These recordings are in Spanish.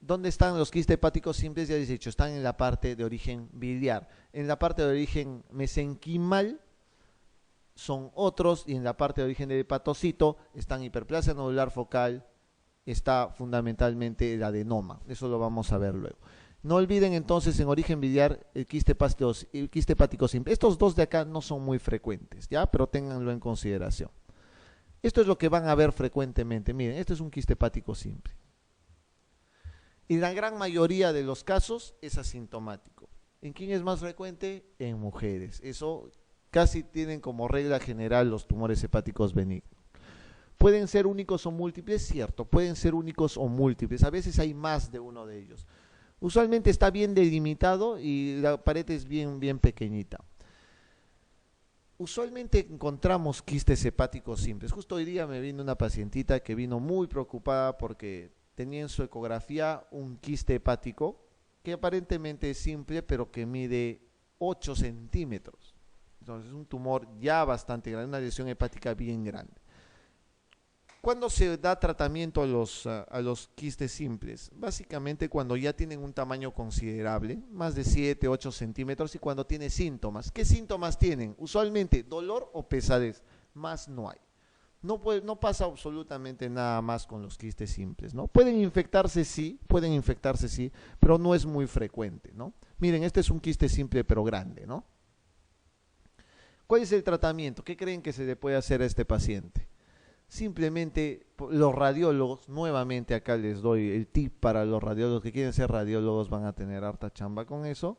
¿Dónde están los quistes hepáticos simples? Ya les he dicho, están en la parte de origen biliar. En la parte de origen mesenquimal son otros, y en la parte de origen del hepatocito están hiperplasia nodular focal, está fundamentalmente el adenoma. Eso lo vamos a ver luego. No olviden entonces en origen biliar el quiste hepático simple. Estos dos de acá no son muy frecuentes, ¿ya? Pero ténganlo en consideración. Esto es lo que van a ver frecuentemente. Miren, este es un quiste hepático simple. Y la gran mayoría de los casos es asintomático. ¿En quién es más frecuente? En mujeres. Eso casi tienen como regla general los tumores hepáticos benignos. ¿Pueden ser únicos o múltiples? Cierto, pueden ser únicos o múltiples. A veces hay más de uno de ellos. Usualmente está bien delimitado y la pared es bien pequeñita. Usualmente encontramos quistes hepáticos simples. Justo hoy día me vino una pacientita que vino muy preocupada porque tenía en su ecografía un quiste hepático que aparentemente es simple, pero que mide 8 centímetros. Entonces es un tumor ya bastante grande, una lesión hepática bien grande. ¿Cuándo se da tratamiento a los quistes simples? Básicamente cuando ya tienen un tamaño considerable, más de 7, 8 centímetros, y cuando tiene síntomas. ¿Qué síntomas tienen? Usualmente dolor o pesadez, más no hay. No pasa absolutamente nada más con los quistes simples, ¿no? Pueden infectarse sí, pero no es muy frecuente, ¿no? Miren, este es un quiste simple pero grande, ¿no? ¿Cuál es el tratamiento? ¿Qué creen que se le puede hacer a este paciente? Simplemente los radiólogos, nuevamente acá les doy el tip para los radiólogos que quieren ser radiólogos, van a tener harta chamba con eso.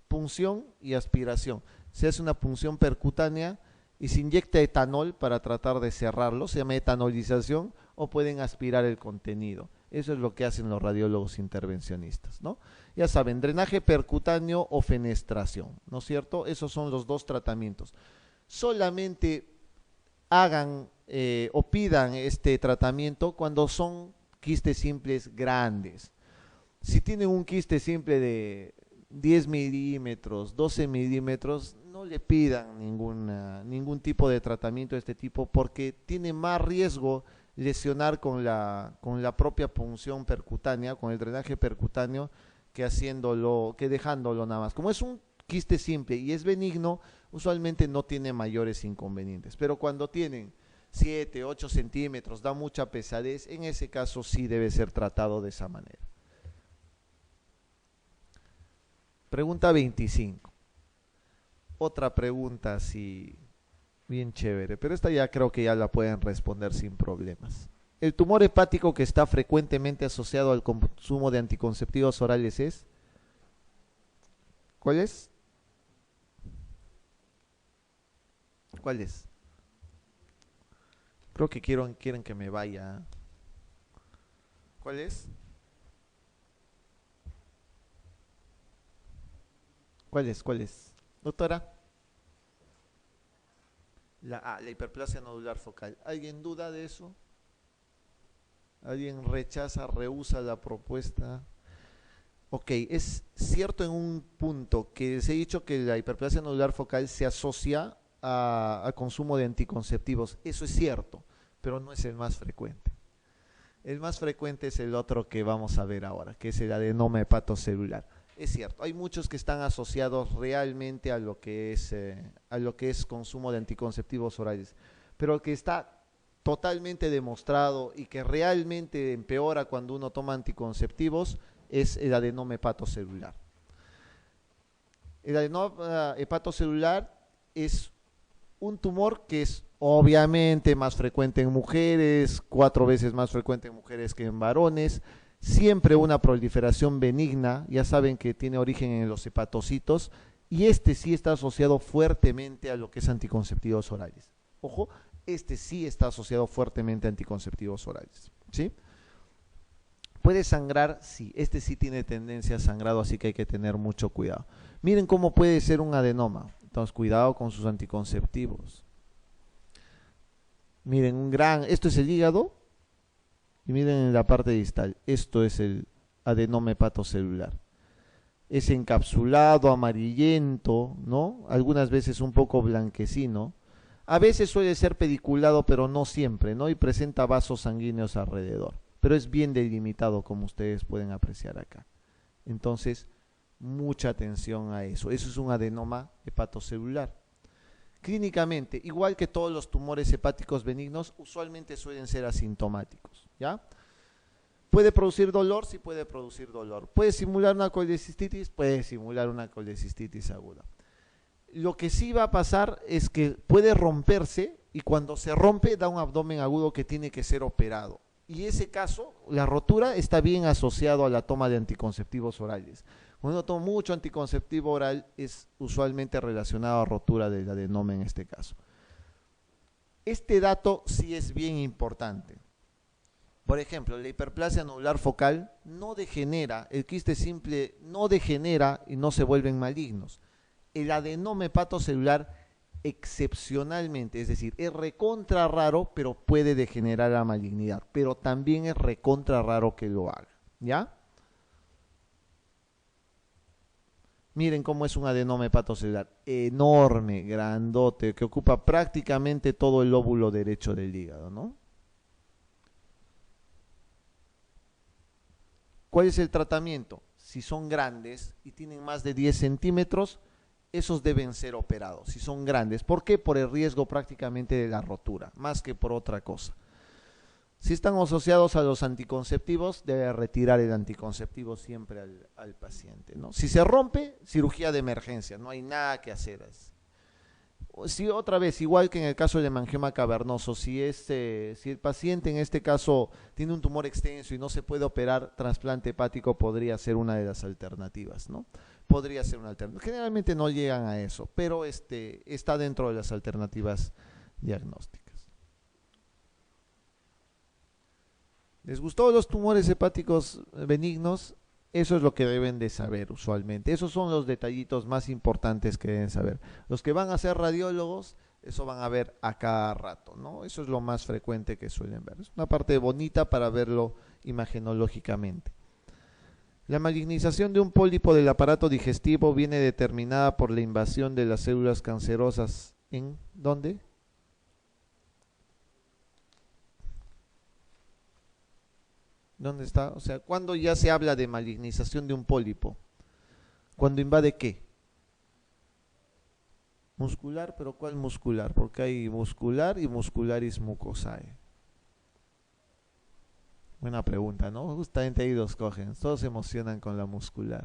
Punción y aspiración. Se hace una punción percutánea y se inyecta etanol para tratar de cerrarlo, se llama etanolización, o pueden aspirar el contenido. Eso es lo que hacen los radiólogos intervencionistas, ¿no? Ya saben, drenaje percutáneo o fenestración, ¿no es cierto? Esos son los dos tratamientos. Solamente hagan o pidan este tratamiento cuando son quistes simples grandes. Si tienen un quiste simple de 10 milímetros, 12 milímetros, no le pidan ningún tipo de tratamiento de este tipo porque tiene más riesgo lesionar con la propia punción percutánea, con el drenaje percutáneo, que dejándolo nada más. Como es un quiste simple y es benigno, usualmente no tiene mayores inconvenientes, pero cuando tienen 7, 8 centímetros, da mucha pesadez, en ese caso sí debe ser tratado de esa manera. Pregunta 25. Otra pregunta así, bien chévere, pero esta ya creo que ya la pueden responder sin problemas. ¿El tumor hepático que está frecuentemente asociado al consumo de anticonceptivos orales es? ¿Cuál es? ¿Cuál es? Creo que quieren que me vaya. ¿Cuál es? ¿Cuál es? ¿Cuál es? Doctora. La hiperplasia nodular focal. ¿Alguien duda de eso? ¿Alguien rechaza, rehúsa la propuesta? Ok, es cierto en un punto que se ha dicho que la hiperplasia nodular focal se asocia al consumo de anticonceptivos. Eso es cierto, pero no es el más frecuente. El más frecuente es el otro que vamos a ver ahora, que es el adenoma hepatocelular. Es cierto, hay muchos que están asociados realmente a lo que es consumo de anticonceptivos orales, pero el que está totalmente demostrado y que realmente empeora cuando uno toma anticonceptivos es el adenoma hepatocelular. El adenoma hepatocelular es un tumor que es obviamente más frecuente en mujeres, 4 veces más frecuente en mujeres que en varones, siempre una proliferación benigna, ya saben que tiene origen en los hepatocitos, y este sí está asociado fuertemente a lo que es anticonceptivos orales. Ojo, este sí está asociado fuertemente a anticonceptivos orales, ¿sí? ¿Puede sangrar? Sí, este sí tiene tendencia a sangrado, así que hay que tener mucho cuidado. Miren cómo puede ser un adenoma, entonces cuidado con sus anticonceptivos. Miren, esto es el hígado, y miren en la parte distal, esto es el adenoma hepatocelular. Es encapsulado, amarillento, ¿no? Algunas veces un poco blanquecino. A veces suele ser pediculado, pero no siempre, ¿no? Y presenta vasos sanguíneos alrededor. pero es bien delimitado como ustedes pueden apreciar acá. Entonces, mucha atención a eso. Eso es un adenoma hepatocelular. Clínicamente, igual que todos los tumores hepáticos benignos, usualmente suelen ser asintomáticos, ¿ya? ¿Puede producir dolor? Sí puede producir dolor. ¿Puede simular una colecistitis? Puede simular una colecistitis aguda. Lo que sí va a pasar es que puede romperse y cuando se rompe da un abdomen agudo que tiene que ser operado. Y ese caso, la rotura está bien asociado a la toma de anticonceptivos orales. Cuando uno toma mucho anticonceptivo oral es usualmente relacionado a rotura del adenoma en este caso. Este dato sí es bien importante. Por ejemplo, la hiperplasia anular focal no degenera, el quiste simple no degenera y no se vuelven malignos. El adenoma hepatocelular excepcionalmente, es decir, es recontra raro, pero puede degenerar a malignidad, pero también es recontra raro que lo haga, ¿ya? Miren cómo es un adenoma hepatocelular, enorme, grandote, que ocupa prácticamente todo el lóbulo derecho del hígado, ¿no? ¿Cuál es el tratamiento? Si son grandes y tienen más de 10 centímetros, esos deben ser operados, si son grandes. ¿Por qué? Por el riesgo prácticamente de la rotura, más que por otra cosa. Si están asociados a los anticonceptivos, debe retirar el anticonceptivo siempre al paciente, ¿no? Si se rompe, cirugía de emergencia, no hay nada que hacer. Si otra vez, igual que en el caso del hemangioma cavernoso, si el paciente en este caso tiene un tumor extenso y no se puede operar, trasplante hepático podría ser una de las alternativas, ¿no? Podría ser una alternativa. Generalmente no llegan a eso, pero está dentro de las alternativas diagnósticas. ¿Les gustó los tumores hepáticos benignos? Eso es lo que deben de saber usualmente. Esos son los detallitos más importantes que deben saber. Los que van a ser radiólogos, eso van a ver a cada rato, ¿no? Eso es lo más frecuente que suelen ver. Es una parte bonita para verlo imagenológicamente. La malignización de un pólipo del aparato digestivo viene determinada por la invasión de las células cancerosas. ¿En dónde? ¿Dónde está? O sea, ¿cuándo ya se habla de malignización de un pólipo? ¿Cuándo invade qué? Muscular, pero ¿cuál muscular? Porque hay muscular y muscularis mucosae. Buena pregunta, ¿no? Justamente ahí los cogen. Todos se emocionan con la muscular.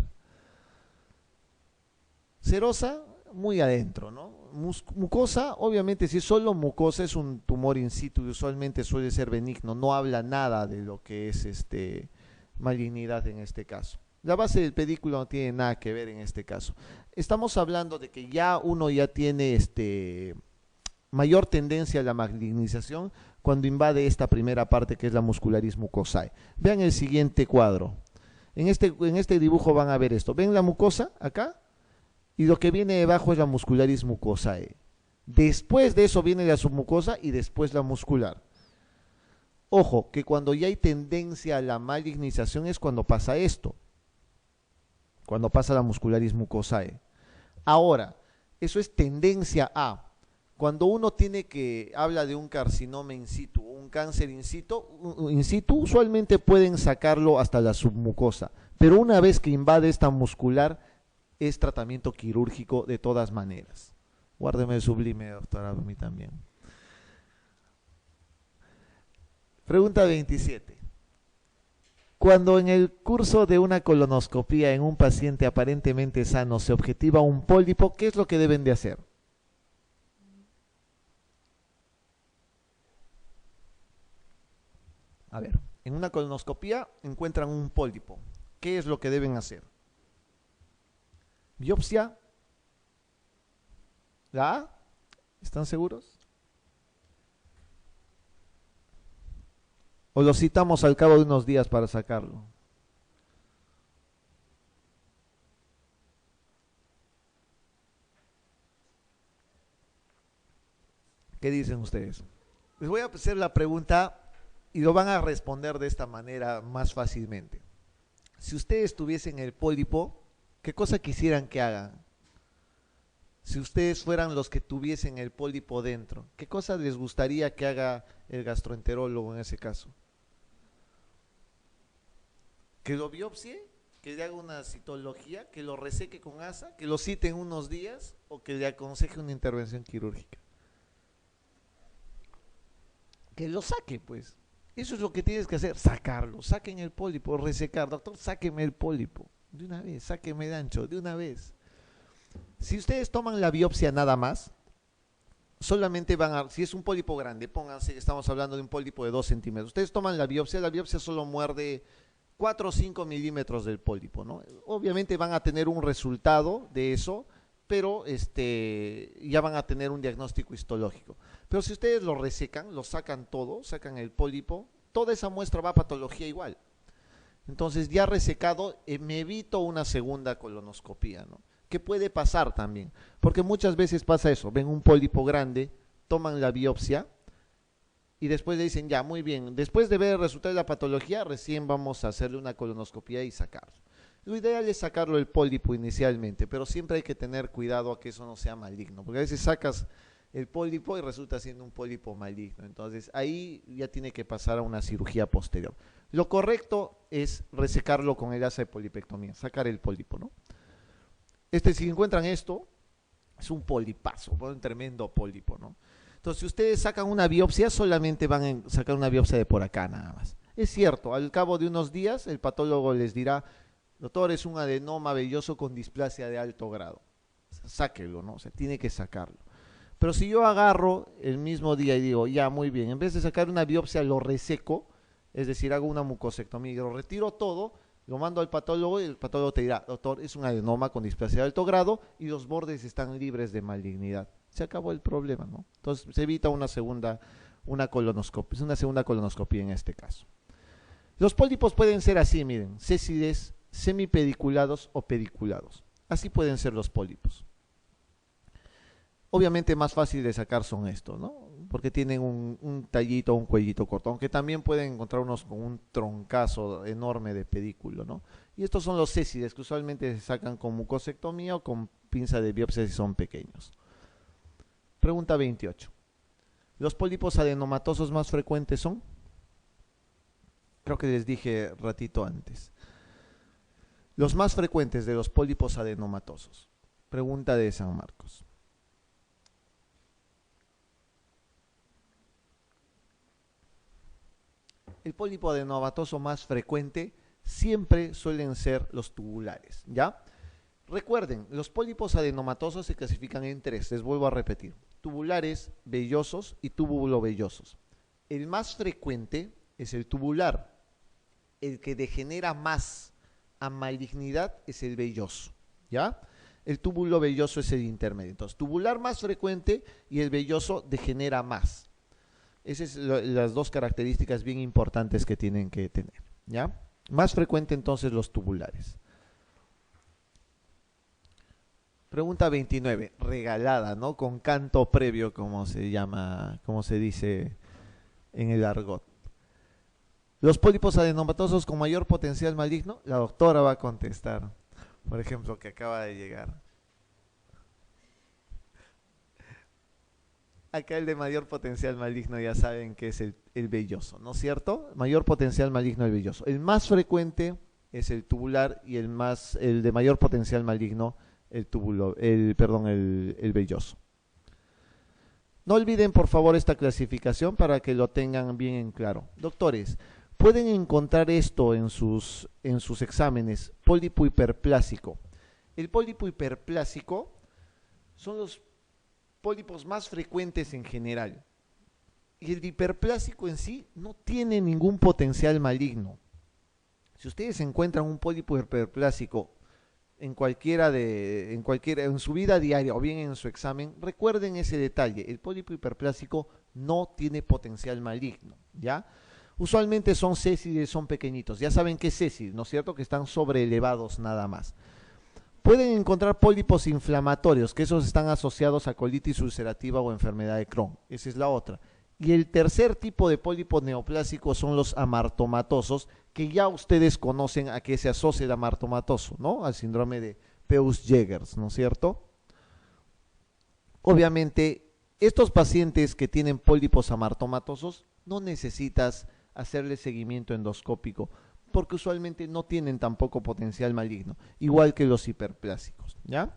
Serosa, muy adentro, ¿no? Mucosa, obviamente, si es solo mucosa, es un tumor in situ y usualmente suele ser benigno. No habla nada de lo que es malignidad en este caso. La base del pedículo no tiene nada que ver en este caso. Estamos hablando de que ya uno ya tiene mayor tendencia a la malignización cuando invade esta primera parte que es la muscularis mucosae. Vean el siguiente cuadro. En este dibujo van a ver esto. ¿Ven la mucosa acá? Y lo que viene debajo es la muscularis mucosae. Después de eso viene la submucosa y después la muscular. Ojo, que cuando ya hay tendencia a la malignización es cuando pasa esto. Cuando pasa la muscularis mucosae. Ahora, eso es tendencia a. Cuando uno habla de un carcinoma in situ, un cáncer in situ, usualmente pueden sacarlo hasta la submucosa. Pero una vez que invade esta muscular, es tratamiento quirúrgico de todas maneras. Guárdeme el sublime, doctora, a mí también. Pregunta 27. Cuando en el curso de una colonoscopía en un paciente aparentemente sano se objetiva un pólipo, ¿qué es lo que deben de hacer? A ver, en una colonoscopía encuentran un pólipo. ¿Qué es lo que deben hacer? Biopsia. ¿La A? ¿Están seguros? ¿O lo citamos al cabo de unos días para sacarlo? ¿Qué dicen ustedes? Les voy a hacer la pregunta y lo van a responder de esta manera más fácilmente. Si ustedes tuviesen el pólipo, ¿qué cosa quisieran que hagan? Si ustedes fueran los que tuviesen el pólipo dentro, ¿qué cosa les gustaría que haga el gastroenterólogo en ese caso? Que lo biopsie, que le haga una citología, que lo reseque con asa, que lo cite en unos días o que le aconseje una intervención quirúrgica. Que lo saque, pues. Eso es lo que tienes que hacer, sacarlo. Saquen el pólipo, resecar. Doctor, sáqueme el pólipo. De una vez, sáqueme el ancho, de una vez. Si ustedes toman la biopsia nada más, solamente van a, si es un pólipo grande, pónganse, estamos hablando de un pólipo de 2 centímetros. Ustedes toman la biopsia solo muerde 4 o 5 milímetros del pólipo, ¿no? Obviamente van a tener un resultado de eso, pero ya van a tener un diagnóstico histológico. Pero si ustedes lo resecan, lo sacan todo, sacan el pólipo, toda esa muestra va a patología igual. Entonces, ya resecado, me evito una segunda colonoscopía, ¿no? ¿Qué puede pasar también? Porque muchas veces pasa eso, ven un pólipo grande, toman la biopsia y después le dicen, ya, muy bien, después de ver el resultado de la patología, recién vamos a hacerle una colonoscopía y sacarlo. Lo ideal es sacarlo el pólipo inicialmente, pero siempre hay que tener cuidado a que eso no sea maligno, porque a veces sacas el pólipo y resulta siendo un pólipo maligno. Entonces ahí ya tiene que pasar a una cirugía posterior. Lo correcto es resecarlo con el asa de polipectomía, sacar el pólipo, ¿no? Si encuentran esto, es un polipazo, un tremendo pólipo, ¿no? Entonces, si ustedes sacan una biopsia, solamente van a sacar una biopsia de por acá nada más. Es cierto, al cabo de unos días, el patólogo les dirá, doctor, es un adenoma velloso con displasia de alto grado. Sáquelo, ¿no? O sea, tiene que sacarlo. Pero si yo agarro el mismo día y digo, ya, muy bien, en vez de sacar una biopsia, lo reseco, es decir, hago una mucosectomía y lo retiro todo, lo mando al patólogo y el patólogo te dirá, doctor, es un adenoma con displasia de alto grado y los bordes están libres de malignidad. Se acabó el problema, ¿no? Entonces se evita una segunda colonoscopia en este caso. Los pólipos pueden ser así, miren, césides, semipediculados o pediculados. Así pueden ser los pólipos. Obviamente más fácil de sacar son estos, ¿no? Porque tienen un tallito, un cuellito corto, aunque también pueden encontrar unos con un troncazo enorme de pedículo, ¿no? Y estos son los césides, que usualmente se sacan con mucosectomía o con pinza de biopsia si son pequeños. Pregunta 28. ¿Los pólipos adenomatosos más frecuentes son? Creo que les dije ratito antes. Los más frecuentes de los pólipos adenomatosos. Pregunta de San Marcos. El pólipo adenomatoso más frecuente siempre suelen ser los tubulares, ¿ya? Recuerden, los pólipos adenomatosos se clasifican en tres, les vuelvo a repetir, tubulares, vellosos y tubulovellosos. El más frecuente es el tubular, el que degenera más a malignidad es el velloso, ¿ya? El túbulo velloso es el intermedio, entonces tubular más frecuente y el velloso degenera más. Esas son las dos características bien importantes que tienen que tener, ¿ya? Más frecuente entonces los tubulares. Pregunta 29, regalada, ¿no? Con canto previo, como se llama, como se dice en el argot. Los pólipos adenomatosos con mayor potencial maligno, la doctora va a contestar, por ejemplo, que acaba de llegar. Acá el de mayor potencial maligno ya saben que es el velloso, ¿no es cierto? Mayor potencial maligno el velloso. El más frecuente es el tubular y el de mayor potencial maligno el velloso. No olviden por favor esta clasificación para que lo tengan bien en claro. Doctores, pueden encontrar esto en sus exámenes, pólipo hiperplásico. El pólipo hiperplásico son los pólipos más frecuentes en general. Y el hiperplásico en sí no tiene ningún potencial maligno. Si ustedes encuentran un pólipo hiperplásico en su vida diaria o bien en su examen, recuerden ese detalle. El pólipo hiperplásico no tiene potencial maligno, ¿ya? Usualmente son césides, son pequeñitos. Ya saben qué es césides, ¿no es cierto? Que están sobreelevados nada más. Pueden encontrar pólipos inflamatorios, que esos están asociados a colitis ulcerativa o enfermedad de Crohn. Esa es la otra. Y el tercer tipo de pólipo neoplásico son los amartomatosos, que ya ustedes conocen a qué se asocia el amartomatoso, ¿no? Al síndrome de Peutz-Jeghers, ¿no es cierto? Obviamente, estos pacientes que tienen pólipos amartomatosos no necesitas hacerle seguimiento endoscópico, porque usualmente no tienen tampoco potencial maligno, igual que los hiperplásicos, ¿ya?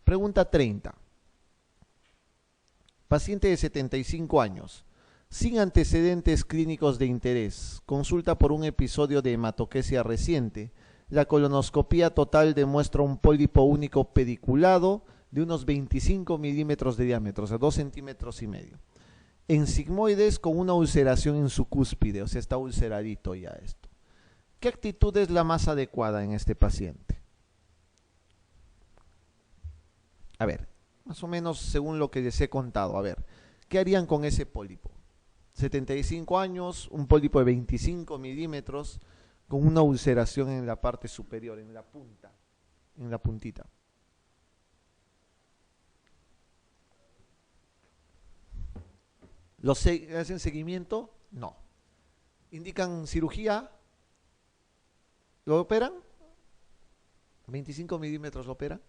Pregunta 30. Paciente de 75 años, sin antecedentes clínicos de interés, consulta por un episodio de hematoquesia reciente. La colonoscopía total demuestra un pólipo único pediculado de unos 25 milímetros de diámetro, o sea, 2 centímetros y medio. En sigmoides con una ulceración en su cúspide, o sea, está ulceradito ya esto. ¿Qué actitud es la más adecuada en este paciente? A ver, más o menos según lo que les he contado, a ver, ¿qué harían con ese pólipo? 75 años, un pólipo de 25 milímetros con una ulceración en la parte superior, en la punta, en la puntita. ¿Hacen seguimiento? No. ¿Indican cirugía? ¿Lo operan? ¿25 milímetros lo operan?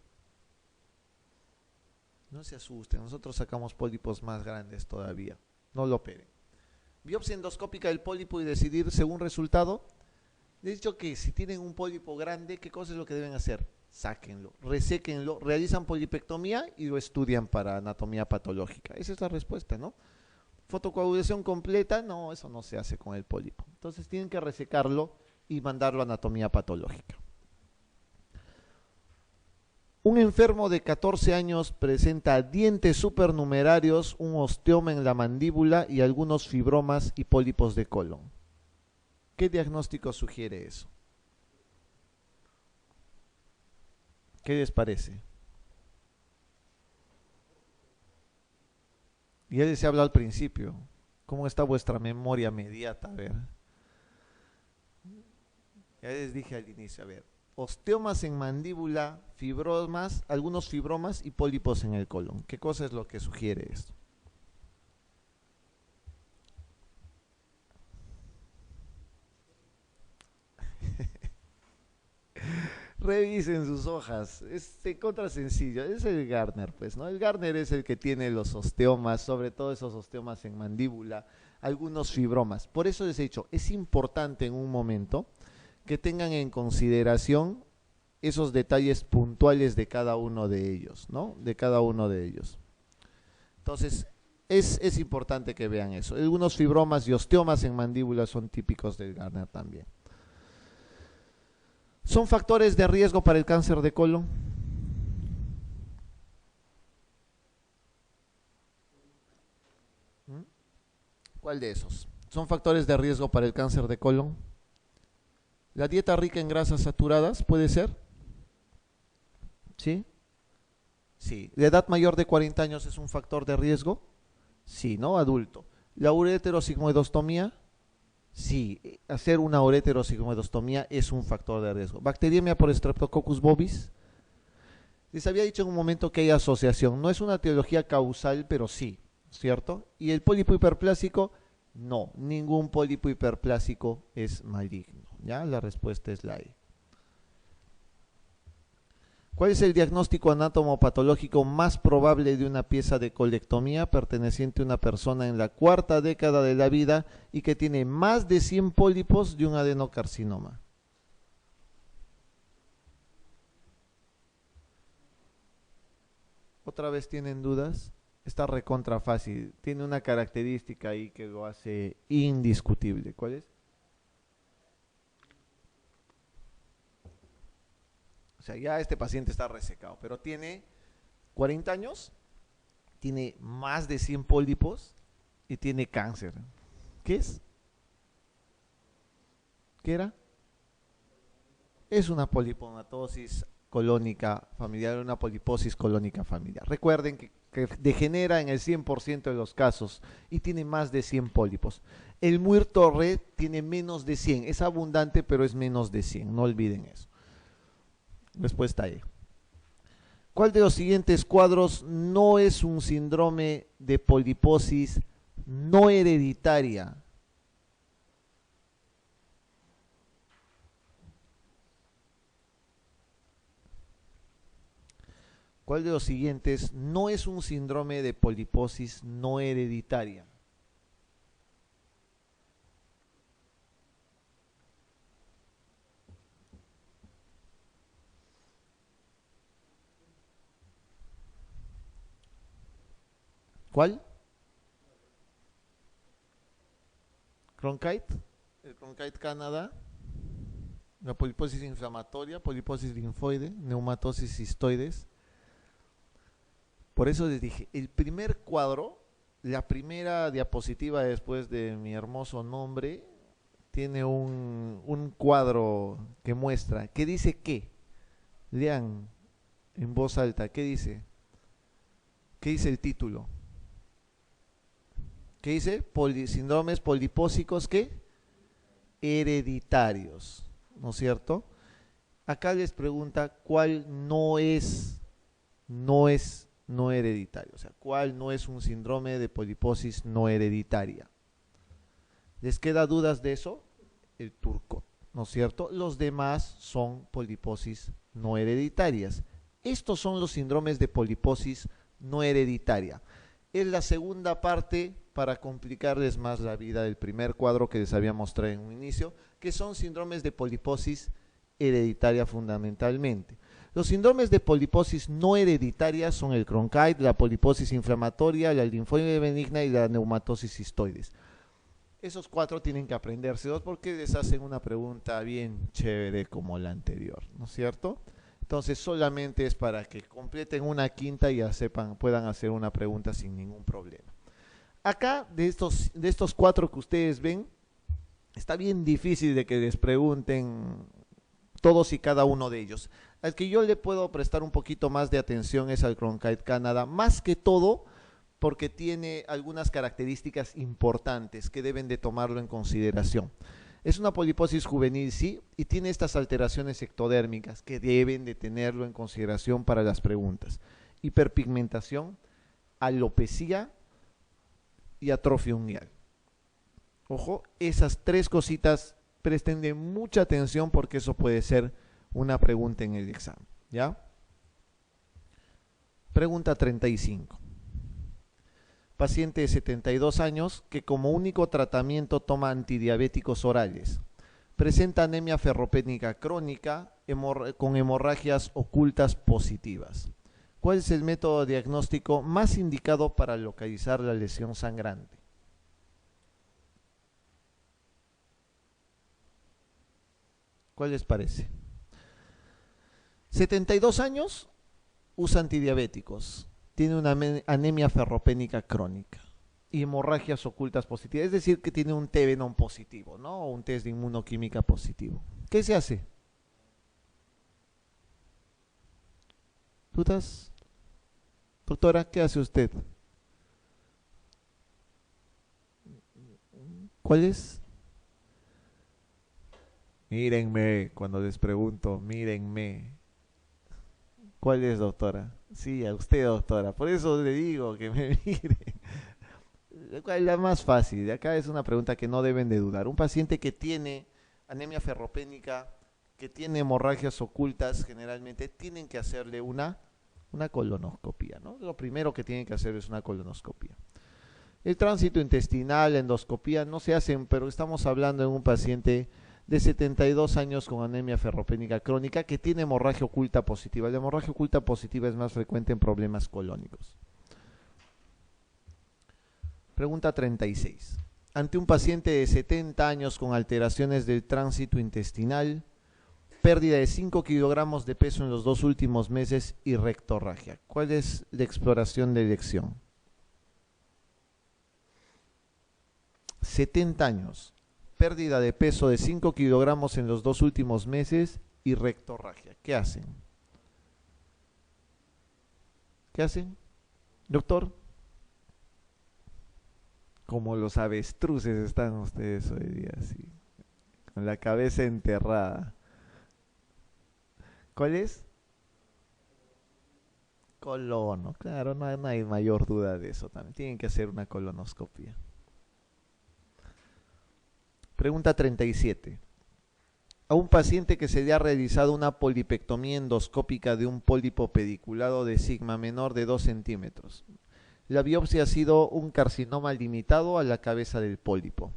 No se asusten, nosotros sacamos pólipos más grandes todavía. No lo operen. Biopsia endoscópica del pólipo y decidir según resultado. Les he dicho que si tienen un pólipo grande, ¿qué cosa es lo que deben hacer? Sáquenlo, reséquenlo, realizan polipectomía y lo estudian para anatomía patológica. Esa es la respuesta, ¿no? Fotocoagulación completa, no, eso no se hace con el pólipo. Entonces tienen que resecarlo y mandarlo a anatomía patológica. Un enfermo de 14 años presenta dientes supernumerarios, un osteoma en la mandíbula y algunos fibromas y pólipos de colon. ¿Qué diagnóstico sugiere eso? ¿Qué les parece? Ya les he hablado al principio. ¿Cómo está vuestra memoria mediata? A ver. Ya les dije al inicio, a ver. Osteomas en mandíbula, fibromas, algunos fibromas y pólipos en el colon. ¿Qué cosa es lo que sugiere esto? Revisen sus hojas, es contra sencillo, es el Gardner, pues, ¿no? El Gardner es el que tiene los osteomas, sobre todo esos osteomas en mandíbula, algunos fibromas. Por eso les he dicho, es importante en un momento que tengan en consideración esos detalles puntuales de cada uno de ellos, ¿no? De cada uno de ellos. Entonces, es importante que vean eso. Algunos fibromas y osteomas en mandíbula son típicos del Gardner también. ¿Son factores de riesgo para el cáncer de colon? ¿Cuál de esos? ¿Son factores de riesgo para el cáncer de colon? ¿La dieta rica en grasas saturadas puede ser? ¿Sí? Sí. ¿La edad mayor de 40 años es un factor de riesgo? Sí, ¿no? Adulto. ¿La ureterosigmoidostomía? Sí, hacer una ureterosigmoidostomía es un factor de riesgo. ¿Bacteriemia por Streptococcus bovis? Les había dicho en un momento que hay asociación. No es una etiología causal, pero sí, ¿cierto? ¿Y el pólipo hiperplásico? No, ningún pólipo hiperplásico es maligno. ¿Ya? La respuesta es la E. ¿Cuál es el diagnóstico anatomopatológico más probable de una pieza de colectomía perteneciente a una persona en la cuarta década de la vida y que tiene más de 100 pólipos de un adenocarcinoma? ¿Otra vez tienen dudas? Está recontra fácil. Tiene una característica ahí que lo hace indiscutible. ¿Cuál es? O sea, ya este paciente está resecado, pero tiene 40 años, tiene más de 100 pólipos y tiene cáncer. ¿Qué es? ¿Qué era? Es una poliponatosis colónica familiar, una poliposis colónica familiar. Recuerden que degenera en el 100% de los casos y tiene más de 100 pólipos. El Muir-Torre tiene menos de 100, es abundante pero es menos de 100, no olviden eso. Respuesta E. ¿Cuál de los siguientes cuadros no es un síndrome de poliposis no hereditaria? ¿Cuál de los siguientes no es un síndrome de poliposis no hereditaria? ¿Cuál? Cronkite. El Cronkite Canadá. La poliposis inflamatoria, poliposis linfoide, neumatosis cistoides. Por eso les dije, el primer cuadro, la primera diapositiva después de mi hermoso nombre, tiene un cuadro que muestra, ¿qué dice qué? Lean en voz alta, ¿qué dice? ¿Qué dice el título? ¿Qué dice? Síndromes polipósicos, ¿qué? Hereditarios, ¿no es cierto? Acá les pregunta cuál no hereditario, o sea, cuál no es un síndrome de poliposis no hereditaria. ¿Les queda dudas de eso? El turco, ¿no es cierto? Los demás son poliposis no hereditarias. Estos son los síndromes de poliposis no hereditaria. Es la segunda parte para complicarles más la vida del primer cuadro que les había mostrado en un inicio, que son síndromes de poliposis hereditaria fundamentalmente. Los síndromes de poliposis no hereditaria son el Cronkite, la poliposis inflamatoria, la linfoide benigna y la neumatosis cistoides. Esos cuatro tienen que aprendérselos porque les hacen una pregunta bien chévere como la anterior, ¿no es cierto? Entonces solamente es para que completen una quinta y ya sepan, puedan hacer una pregunta sin ningún problema. Acá, de estos cuatro que ustedes ven, está bien difícil de que les pregunten todos y cada uno de ellos. Al que yo le puedo prestar un poquito más de atención es al Cronkite Canadá, más que todo porque tiene algunas características importantes que deben de tomarlo en consideración. Es una poliposis juvenil, sí, y tiene estas alteraciones ectodérmicas que deben de tenerlo en consideración para las preguntas. Hiperpigmentación, alopecia y atrofia unguial. Ojo, esas tres cositas prestenle mucha atención porque eso puede ser una pregunta en el examen, ¿ya? Pregunta 35. Paciente de 72 años que como único tratamiento toma antidiabéticos orales. Presenta anemia ferropénica crónica con hemorragias ocultas positivas. ¿Cuál es el método diagnóstico más indicado para localizar la lesión sangrante? ¿Cuál les parece? 72 años, usa antidiabéticos, tiene una anemia ferropénica crónica y hemorragias ocultas positivas, es decir, que tiene un TB positivo, ¿no? O un test de inmunoquímica positivo. ¿Qué se hace? ¿Dudas? Doctora, ¿qué hace usted? ¿Cuál es? Mírenme, cuando les pregunto, mírenme. ¿Cuál es, doctora? Sí, a usted, doctora. Por eso le digo que me mire. La más fácil, de acá es una pregunta que no deben de dudar. Un paciente que tiene anemia ferropénica, que tiene hemorragias ocultas, generalmente tienen que hacerle una colonoscopia, ¿no? Lo primero que tienen que hacer es una colonoscopia. El tránsito intestinal, la endoscopía no se hacen, pero estamos hablando de un paciente de 72 años con anemia ferropénica crónica que tiene hemorragia oculta positiva. La hemorragia oculta positiva es más frecuente en problemas colónicos. Pregunta 36. Ante un paciente de 70 años con alteraciones del tránsito intestinal, pérdida de 5 kilogramos de peso en los 2 últimos meses y rectorragia. ¿Cuál es la exploración de elección? 70 años. Pérdida de peso de 5 kilogramos en los 2 últimos meses y rectorragia. ¿Qué hacen? ¿Qué hacen? Doctor. Como los avestruces están ustedes hoy día, así, con la cabeza enterrada. ¿Cuál es? Colono, claro, no hay mayor duda de eso también. Tienen que hacer una colonoscopia. Pregunta 37. A un paciente que se le ha realizado una polipectomía endoscópica de un pólipo pediculado de sigma menor de 2 centímetros. La biopsia ha sido un carcinoma limitado a la cabeza del pólipo.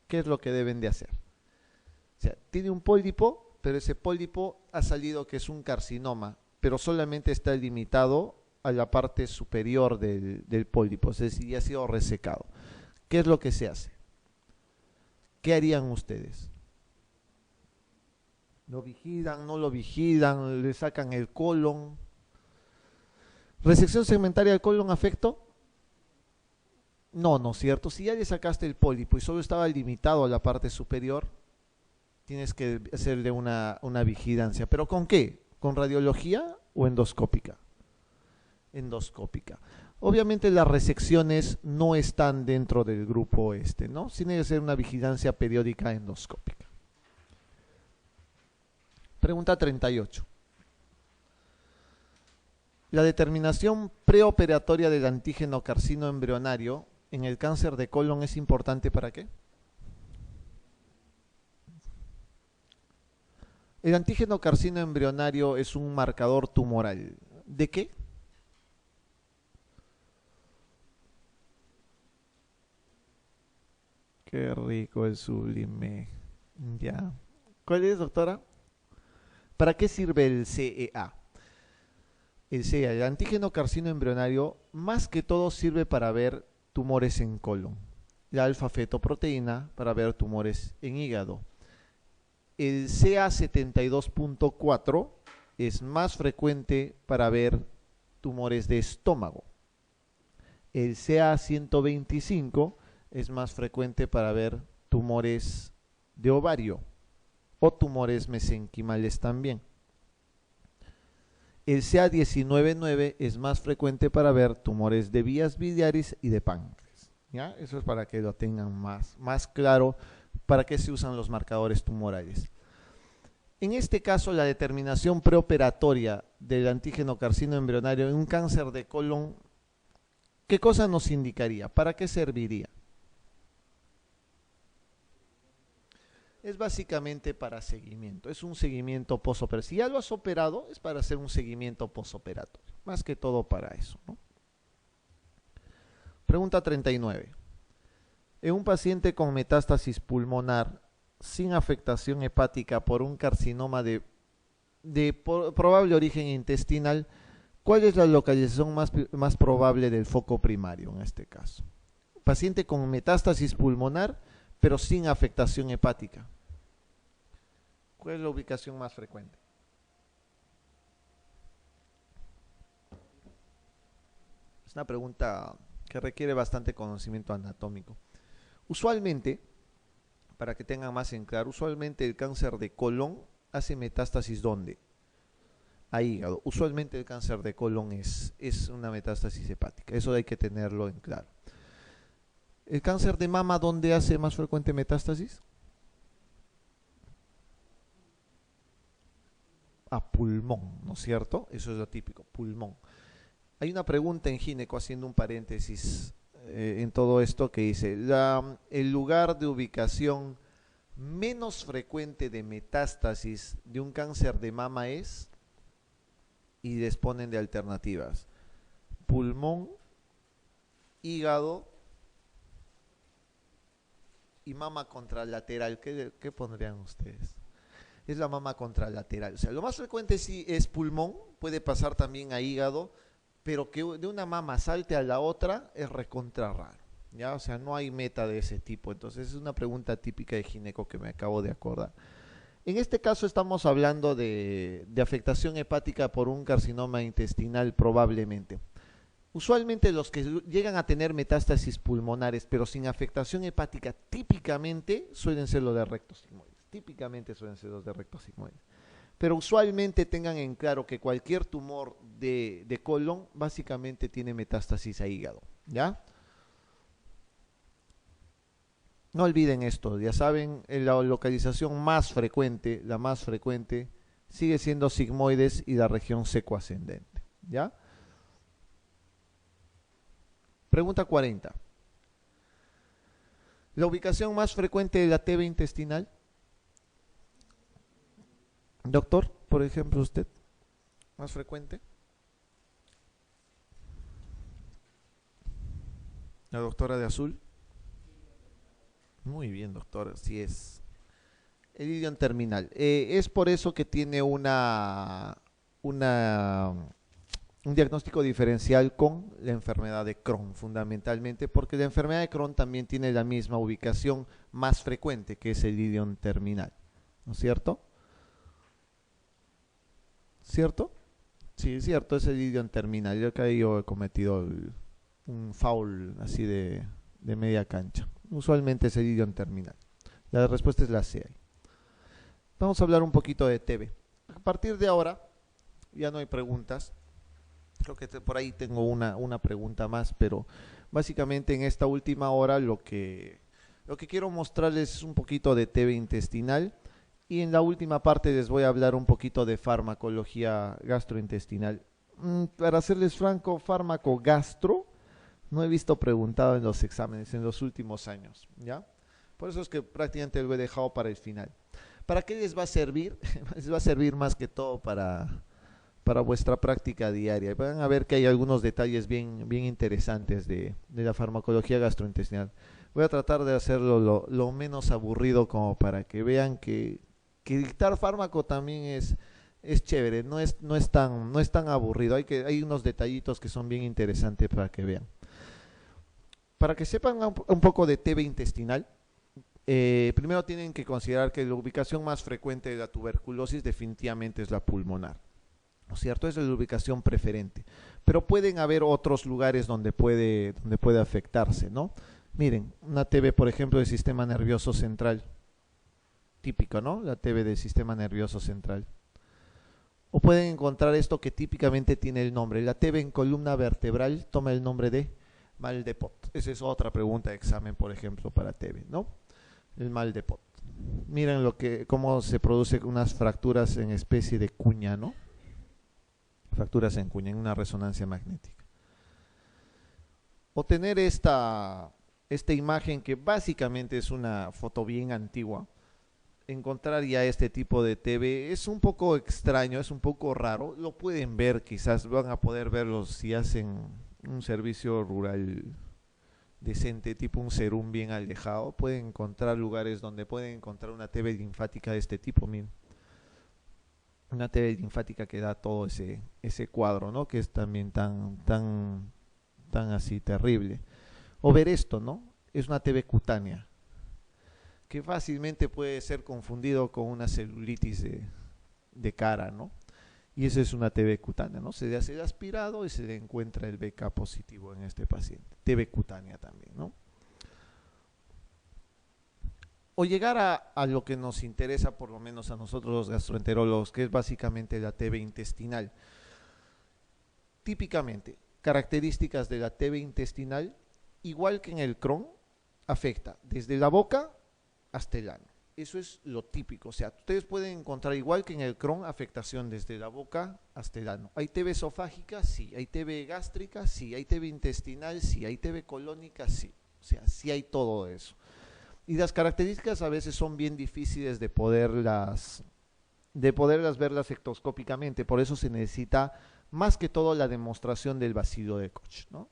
¿Qué es lo que deben de hacer? O sea, tiene un pólipo, pero ese pólipo ha salido que es un carcinoma, pero solamente está limitado a la parte superior del pólipo, es decir, ya ha sido resecado. ¿Qué es lo que se hace? ¿Qué harían ustedes? ¿Lo vigilan, no lo vigilan, le sacan el colon? ¿Resección segmentaria del colon afecto? No, ¿no es cierto? Si ya le sacaste el pólipo y solo estaba limitado a la parte superior, tienes que hacerle una vigilancia. ¿Pero con qué? ¿Con radiología o endoscópica? Endoscópica. Obviamente las resecciones no están dentro del grupo ¿no? Tiene que ser una vigilancia periódica endoscópica. Pregunta 38. La determinación preoperatoria del antígeno carcino embrionario en el cáncer de colon es importante ¿para qué? El antígeno carcino embrionario es un marcador tumoral. ¿De qué? Qué rico el sublime. Ya. ¿Cuál es, doctora? ¿Para qué sirve el CEA? El CEA, el antígeno carcino embrionario, más que todo sirve para ver tumores en colon. La alfa-fetoproteína para ver tumores en hígado. El CA72.4 es más frecuente para ver tumores de estómago. El CA125 es más frecuente para ver tumores de ovario o tumores mesenquimales también. El CA199 es más frecuente para ver tumores de vías biliares y de páncreas. ¿Ya? Eso es para que lo tengan más claro para qué se usan los marcadores tumorales. En este caso, la determinación preoperatoria del antígeno carcino embrionario en un cáncer de colon, ¿qué cosa nos indicaría? ¿Para qué serviría? Es básicamente para seguimiento, es un seguimiento posoperatorio. Si ya lo has operado, es para hacer un seguimiento posoperatorio, más que todo para eso, ¿no? Pregunta 39. En un paciente con metástasis pulmonar sin afectación hepática por un carcinoma de probable origen intestinal, ¿cuál es la localización más probable del foco primario en este caso? Paciente con metástasis pulmonar pero sin afectación hepática. ¿Cuál es la ubicación más frecuente? Es una pregunta que requiere bastante conocimiento anatómico. Usualmente, para que tengan más en claro, usualmente el cáncer de colon hace metástasis ¿dónde? A hígado. Usualmente el cáncer de colon es una metástasis hepática. Eso hay que tenerlo en claro. ¿El cáncer de mama dónde hace más frecuente metástasis? A pulmón, ¿no es cierto? Eso es lo típico, pulmón. Hay una pregunta en gineco, haciendo un paréntesis en todo esto, que dice, el lugar de ubicación menos frecuente de metástasis de un cáncer de mama es, y disponen de alternativas, pulmón, hígado y mama contralateral. ¿Qué pondrían ustedes? Es la mama contralateral. O sea, lo más frecuente sí es pulmón, puede pasar también a hígado, pero que de una mama salte a la otra es recontra raro. ¿Ya? O sea, no hay meta de ese tipo. Entonces es una pregunta típica de gineco que me acabo de acordar. En este caso estamos hablando de afectación hepática por un carcinoma intestinal probablemente. Usualmente los que llegan a tener metástasis pulmonares pero sin afectación hepática típicamente suelen ser los de recto sigmoide. Típicamente suelen ser los de recto sigmoide. Pero usualmente tengan en claro que cualquier tumor de colon básicamente tiene metástasis a hígado. ¿Ya? No olviden esto, ya saben, la localización más frecuente, la más frecuente, sigue siendo sigmoides y la región secoascendente. ¿Ya? Pregunta 40. La ubicación más frecuente de la TV intestinal. Doctor, por ejemplo, usted, más frecuente. La doctora de azul. Muy bien, doctor, así es. El ilion terminal. Es por eso que tiene una un diagnóstico diferencial con la enfermedad de Crohn, fundamentalmente, porque la enfermedad de Crohn también tiene la misma ubicación más frecuente, que es el idioma terminal, ¿no es cierto? ¿Cierto? Sí, es cierto, es el idioma terminal. Yo que yo he cometido un foul así de media cancha. Usualmente es el idioma terminal. La respuesta es la C. Vamos a hablar un poquito de TB. A partir de ahora, ya no hay preguntas. Creo que por ahí tengo una pregunta más, pero básicamente en esta última hora lo que quiero mostrarles es un poquito de TB intestinal y en la última parte les voy a hablar un poquito de farmacología gastrointestinal. Para serles franco, fármaco gastro no he visto preguntado en los exámenes en los últimos años, ¿ya? Por eso es que prácticamente lo he dejado para el final. ¿Para qué les va a servir? Les va a servir más que todo para vuestra práctica diaria. Van a ver que hay algunos detalles bien interesantes de la farmacología gastrointestinal. Voy a tratar de hacerlo lo menos aburrido como para que vean que dictar fármaco también es chévere, no es tan aburrido. Hay unos detallitos que son bien interesantes para que vean. Para que sepan un poco de TB intestinal, primero tienen que considerar que la ubicación más frecuente de la tuberculosis definitivamente es la pulmonar, ¿no es cierto? Es la ubicación preferente, pero pueden haber otros lugares donde puede afectarse, ¿no? Miren, una TB, por ejemplo, del sistema nervioso central, típico, ¿no? La TB del sistema nervioso central. O pueden encontrar esto que típicamente tiene el nombre, la TB en columna vertebral toma el nombre de mal de Pot. Esa es otra pregunta de examen, por ejemplo, para TB, ¿no? El mal de Pot. Miren cómo se producen unas fracturas en especie de cuña, ¿no? Fracturas en cuña, en una resonancia magnética. O tener esta imagen que básicamente es una foto bien antigua. Encontrar ya este tipo de TB es un poco extraño, es un poco raro. Lo pueden ver, quizás van a poder verlo si hacen un servicio rural decente, tipo un serum bien alejado. Pueden encontrar lugares donde pueden encontrar una TB linfática de este tipo, miren. Una TB linfática que da todo ese cuadro, ¿no? Que es también tan así terrible. O ver esto, ¿no? Es una TB cutánea, que fácilmente puede ser confundido con una celulitis de cara, ¿no? Y esa es una TB cutánea, ¿no? Se le hace el aspirado y se le encuentra el BK positivo en este paciente. TB cutánea también, ¿no? O llegar a lo que nos interesa, por lo menos a nosotros los gastroenterólogos, que es básicamente la TB intestinal. Típicamente, características de la TB intestinal, igual que en el Crohn, afecta desde la boca hasta el ano. Eso es lo típico. O sea, ustedes pueden encontrar, igual que en el Crohn, afectación desde la boca hasta el ano. ¿Hay TB esofágica? Sí. ¿Hay TB gástrica? Sí. ¿Hay TB intestinal? Sí. ¿Hay TB colónica? Sí. O sea, sí hay todo eso. Y las características a veces son bien difíciles de poderlas verlas ectoscópicamente. Por eso se necesita más que todo la demostración del bacilo de Koch, ¿no?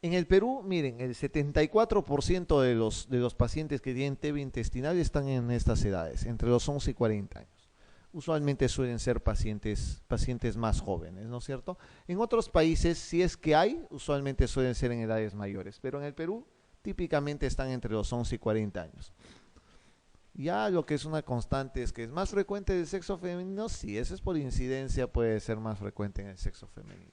En el Perú, miren, el 74% de los pacientes que tienen TB intestinal están en estas edades, entre los 11 y 40 años. Usualmente suelen ser pacientes más jóvenes, ¿no es cierto? En otros países, si es que hay, usualmente suelen ser en edades mayores, pero en el Perú típicamente están entre los 11 y 40 años. Ya lo que es una constante es que es más frecuente del sexo femenino, sí, eso es por incidencia, puede ser más frecuente en el sexo femenino.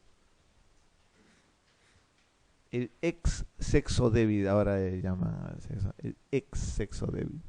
El ex sexo débil, ahora le llaman el ex sexo débil.